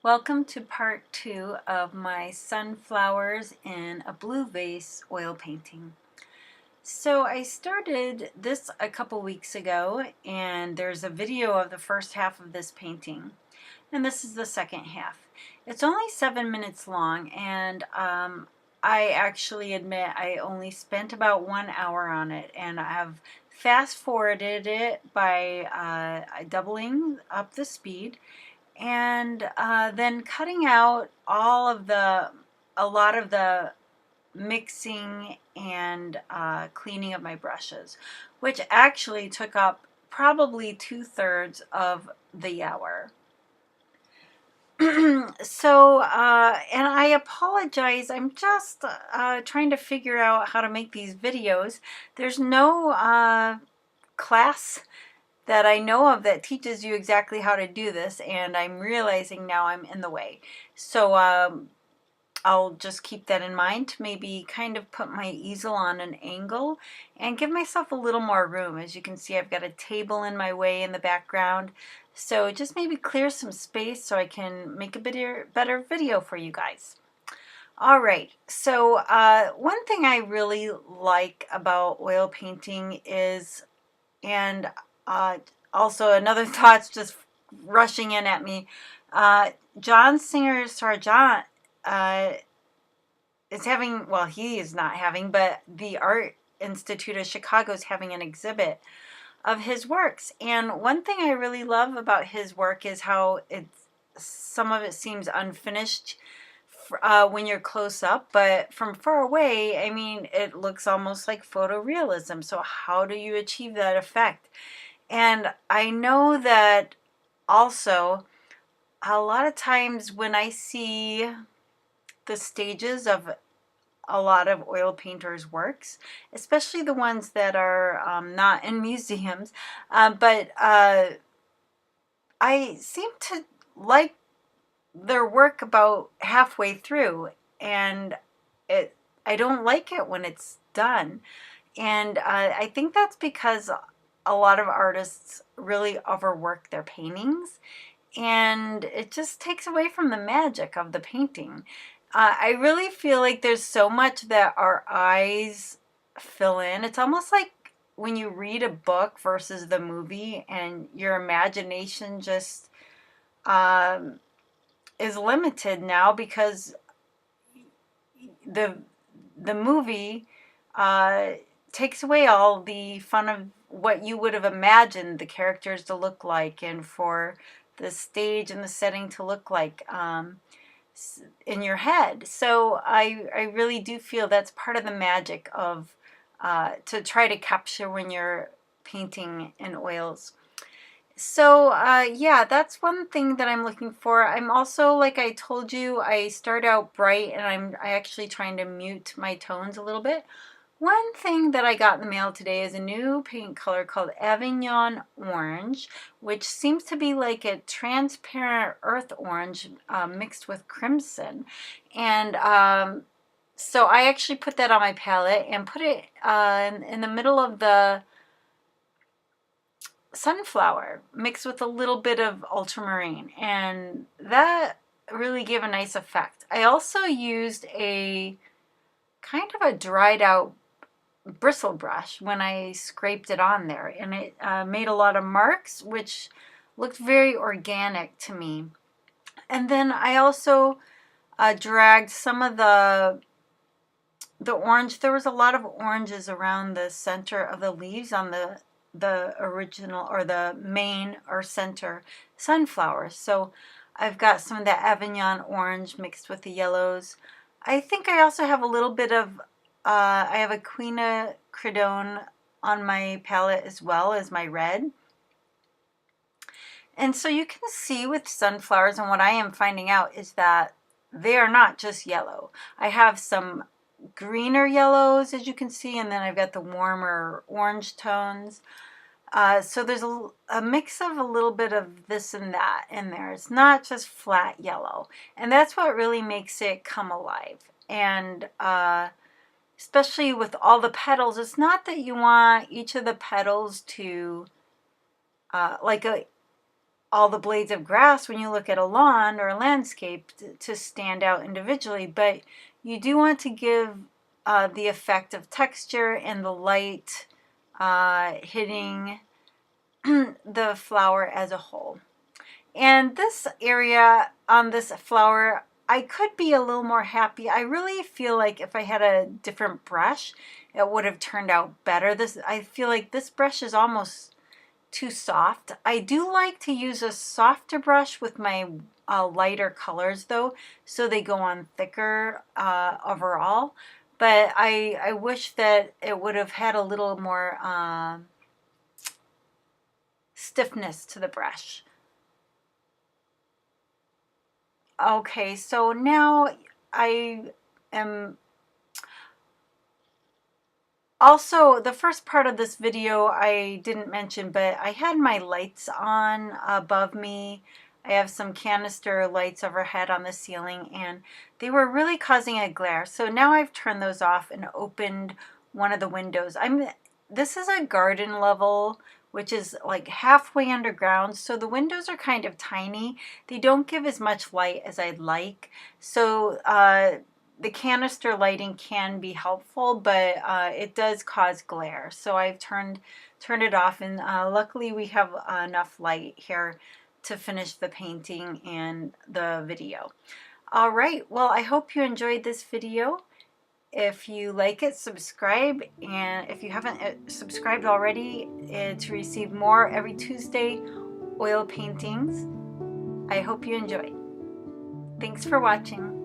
Welcome to part 2 of my sunflowers in a blue vase oil painting. So I started this a couple weeks ago, and there's a video of the first half of this painting, and this is the second half. It's only 7 minutes long, and I actually admit I only spent about 1 hour on it, and I've fast forwarded it by doubling up the speed and then cutting out a lot of the mixing and cleaning of my brushes, which actually took up probably 2/3 of the hour. And I apologize, I'm just trying to figure out how to make these videos. There's no class that I know of that teaches you exactly how to do this, and I'm realizing now I'm in the way. So I'll just keep that in mind to maybe kind of put my easel on an angle and give myself a little more room. As you can see, I've got a table in my way in the background. So just maybe clear some space so I can make a better video for you guys. All right, so one thing I really like about oil painting is, and also another thought's just rushing in at me. John Singer Sargent is having, well, he is not having, but the Art Institute of Chicago is having an exhibit of his works. And one thing I really love about his work is how some of it seems unfinished when you're close up, but from far away, I mean, it looks almost like photorealism. So how do you achieve that effect? And I know that also a lot of times when I see the stages of a lot of oil painters' works, especially the ones that are not in museums, but I seem to like their work about halfway through, and I don't like it when it's done. And I think that's because a lot of artists really overwork their paintings, and it just takes away from the magic of the painting. I really feel like there's so much that our eyes fill in. It's almost like when you read a book versus the movie, and your imagination just is limited now because the movie takes away all the fun of what you would have imagined the characters to look like, and for the stage and the setting to look like in your head. So I really do feel that's part of the magic of to try to capture when you're painting in oils. So yeah, that's one thing that I'm looking for. I'm also, like I told you, I start out bright, and I actually trying to mute my tones a little bit. One thing that I got in the mail today is a new paint color called Avignon Orange, which seems to be like a transparent earth orange mixed with crimson. And so I actually put that on my palette and put it in the middle of the sunflower mixed with a little bit of ultramarine, and that really gave a nice effect. I also used a kind of a dried out bristle brush when I scraped it on there, and it made a lot of marks, which looked very organic to me. And then I also dragged some of the orange. There was a lot of oranges around the center of the leaves on the original, or the main or center sunflower. So I've got some of that Avignon orange mixed with the yellows. I think I also have a little bit of I have a quinacridone on my palette as well as my red. And so you can see with sunflowers, and what I am finding out is that they are not just yellow. I have some greener yellows, as you can see, and then I've got the warmer orange tones. So there's a mix of a little bit of this and that in there. It's not just flat yellow. And that's what really makes it come alive. And especially with all the petals, it's not that you want each of the petals to, like all the blades of grass when you look at a lawn or a landscape to stand out individually, but you do want to give the effect of texture and the light hitting the flower as a whole. And this area on this flower, I could be a little more happy. I really feel like if I had a different brush, it would have turned out better. I feel like this brush is almost too soft. I do like to use a softer brush with my lighter colors though, so they go on thicker overall. But I wish that it would have had a little more stiffness to the brush. Okay, so now I am also, the first part of this video I didn't mention, but I had my lights on above me. I have some canister lights overhead on the ceiling, and they were really causing a glare. So now I've turned those off and opened one of the windows. This is a garden level, which is like halfway underground, so the windows are kind of tiny. They don't give as much light as I'd like. So the canister lighting can be helpful, but it does cause glare. So I've turned it off, and luckily we have enough light here to finish the painting and the video. All right, well, I hope you enjoyed this video. If you like it, subscribe, and if you haven't subscribed already to receive more every Tuesday oil paintings, I hope you enjoy. Thanks for watching.